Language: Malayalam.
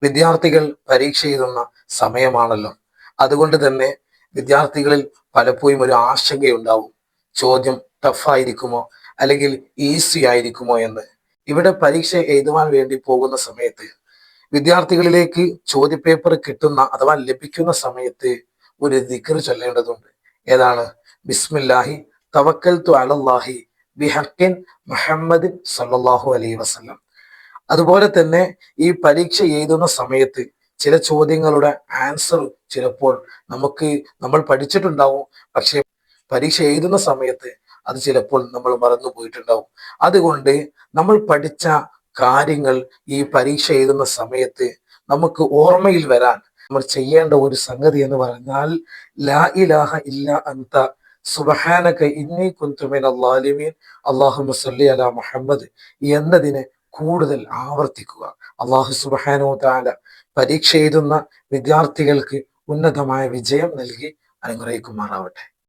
വിദ്യാർത്ഥികൾ പരീക്ഷ എഴുതുന്ന സമയമാണല്ലോ. അതുകൊണ്ട് തന്നെ വിദ്യാർത്ഥികളിൽ പലപ്പോഴും ഒരു ആശങ്കയുണ്ടാവും. ചോദ്യം ടഫായിരിക്കുമോ അല്ലെങ്കിൽ ഈസി ആയിരിക്കുമോ എന്ന്. ഇവിടെ പരീക്ഷ എഴുതുവാൻ വേണ്ടി പോകുന്ന സമയത്ത് വിദ്യാർത്ഥികളിലേക്ക് ചോദ്യപേപ്പർ കിട്ടുന്ന അഥവാ ലഭിക്കുന്ന സമയത്ത് ഒരു ദിക്ർ ചൊല്ലേണ്ടതുണ്ട്. ഏതാണ്? ബിസ്മില്ലാഹി തവക്കൽതു അലല്ലാഹി ബിഹഖിൻ മുഹമ്മദിൻ സല്ലല്ലാഹു അലൈഹി വസല്ലം. അതുപോലെ തന്നെ ഈ പരീക്ഷ എഴുതുന്ന സമയത്ത് ചില ചോദ്യങ്ങളുടെ ആൻസർ ചിലപ്പോൾ നമ്മൾ പഠിച്ചിട്ടുണ്ടാവും, പക്ഷെ പരീക്ഷ എഴുതുന്ന സമയത്ത് അത് ചിലപ്പോൾ നമ്മൾ മറന്നു പോയിട്ടുണ്ടാവും. അതുകൊണ്ട് നമ്മൾ പഠിച്ച കാര്യങ്ങൾ ഈ പരീക്ഷ എഴുതുന്ന സമയത്ത് നമുക്ക് ഓർമ്മയിൽ വരാൻ നമ്മൾ ചെയ്യേണ്ട ഒരു സംഗതി എന്ന് പറഞ്ഞാൽ ലാ ഇലാഹ ഇല്ല അൻത സുബ്ഹാനക ഇന്നി കുന്തു മിനൽ ളാലിമീൻ അല്ലാഹുമ്മ സ്വല്ലി അലാ മുഹമ്മദ് എന്നതിനെ കൂടുതൽ ആവർത്തിക്കുക. അല്ലാഹു സുബ്ഹാനഹു തആല പരീക്ഷ എഴുതുന്ന വിദ്യാർത്ഥികൾക്ക് ഉന്നതമായ വിജയം നൽകി അനുഗ്രഹിക്കുമാറാവട്ടെ.